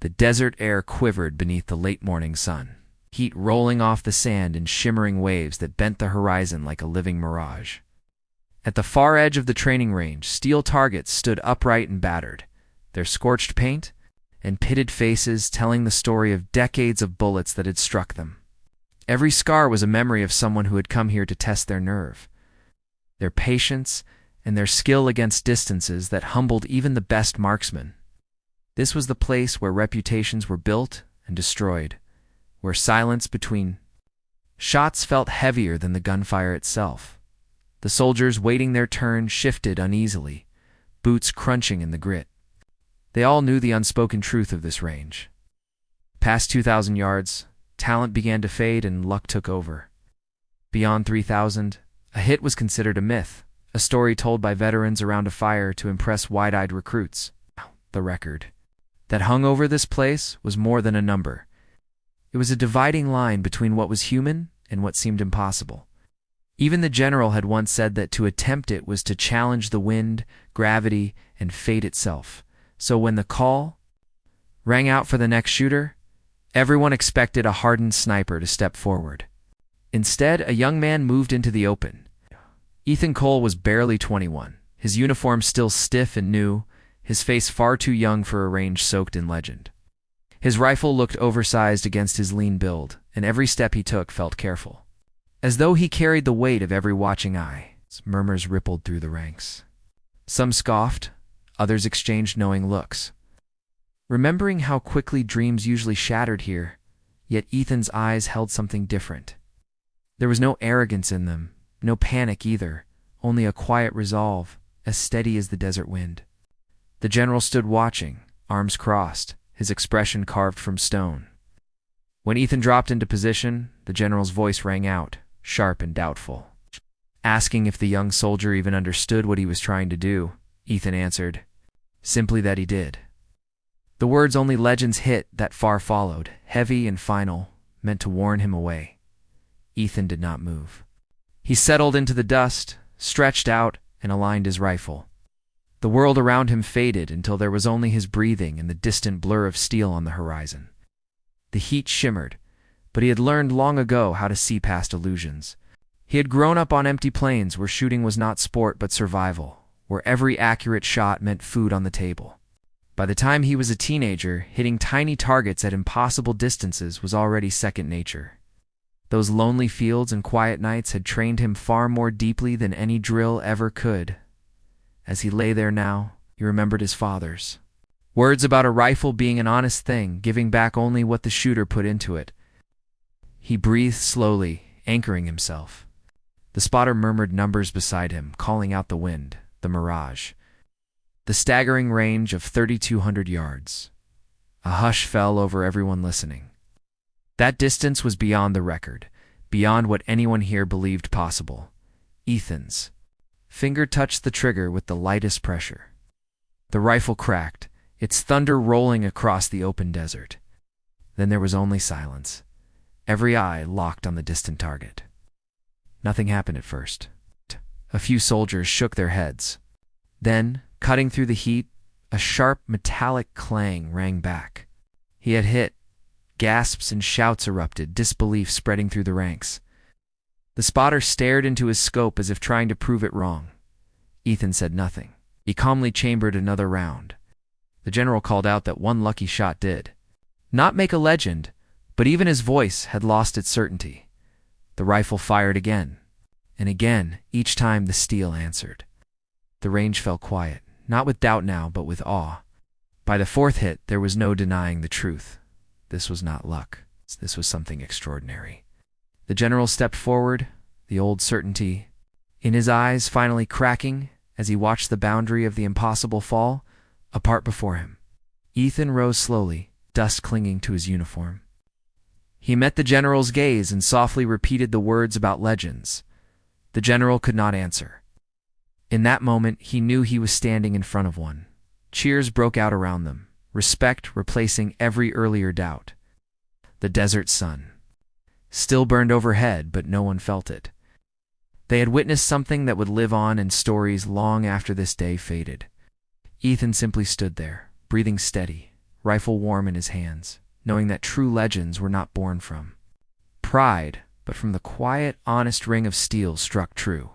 The desert air quivered beneath the late morning sun, heat rolling off the sand in shimmering waves that bent the horizon like a living mirage. At the far edge of the training range, steel targets stood upright and battered, their scorched paint and pitted faces telling the story of decades of bullets that had struck them. Every scar was a memory of someone who had come here to test their nerve, their patience, and their skill against distances that humbled even the best marksmen. This was the place where reputations were built and destroyed, where silence between shots felt heavier than the gunfire itself. The soldiers waiting their turn shifted uneasily, boots crunching in the grit. They all knew the unspoken truth of this range. Past 2,000 yards, talent began to fade and luck took over. Beyond 3,000, a hit was considered a myth, a story told by veterans around a fire to impress wide-eyed recruits. The record that hung over this place was more than a number. It was a dividing line between what was human and what seemed impossible. Even the general had once said that to attempt it was to challenge the wind, gravity, and fate itself. So when the call rang out for the next shooter, everyone expected a hardened sniper to step forward. Instead, a young man moved into the open. Ethan Cole was barely 21, his uniform still stiff and new, his face far too young for a range soaked in legend. His rifle looked oversized against his lean build, and every step he took felt careful. As though he carried the weight of every watching eye, murmurs rippled through the ranks. Some scoffed, others exchanged knowing looks. Remembering how quickly dreams usually shattered here, yet Ethan's eyes held something different. There was no arrogance in them, no panic either, only a quiet resolve, as steady as the desert wind. The general stood watching, arms crossed, his expression carved from stone. When Ethan dropped into position, the general's voice rang out, sharp and doubtful. Asking if the young soldier even understood what he was trying to do, Ethan answered, simply that he did. The words only legends hit that far followed, heavy and final, meant to warn him away. Ethan did not move. He settled into the dust, stretched out, and aligned his rifle. The world around him faded until there was only his breathing and the distant blur of steel on the horizon. The heat shimmered, but he had learned long ago how to see past illusions. He had grown up on empty plains where shooting was not sport but survival, where every accurate shot meant food on the table. By the time he was a teenager, hitting tiny targets at impossible distances was already second nature. Those lonely fields and quiet nights had trained him far more deeply than any drill ever could. As he lay there now, he remembered his father's words about a rifle being an honest thing, giving back only what the shooter put into it. He breathed slowly, anchoring himself. The spotter murmured numbers beside him, calling out the wind, the mirage, the staggering range of 3,200 yards. A hush fell over everyone listening. That distance was beyond the record, beyond what anyone here believed possible. Ethan's finger touched the trigger with the lightest pressure. The rifle cracked, its thunder rolling across the open desert. Then there was only silence, every eye locked on the distant target. Nothing happened at first. A few soldiers shook their heads. Then, cutting through the heat, a sharp metallic clang rang back. He had hit. Gasps and shouts erupted, disbelief spreading through the ranks. The spotter stared into his scope as if trying to prove it wrong. Ethan said nothing. He calmly chambered another round. The general called out that one lucky shot did not make a legend, but even his voice had lost its certainty. The rifle fired again, and again, each time the steel answered. The range fell quiet, not with doubt now, but with awe. By the fourth hit, there was no denying the truth. This was not luck. This was something extraordinary. The general stepped forward, the old certainty in his eyes finally cracking as he watched the boundary of the impossible fall apart before him. Ethan rose slowly, dust clinging to his uniform. He met the general's gaze and softly repeated the words about legends. The general could not answer. In that moment, he knew he was standing in front of one. Cheers broke out around them, respect replacing every earlier doubt. The desert sun still burned overhead, but no one felt it. They had witnessed something that would live on in stories long after this day faded. Ethan simply stood there, breathing steady, rifle warm in his hands, knowing that true legends were not born from pride, but from the quiet, honest ring of steel struck true.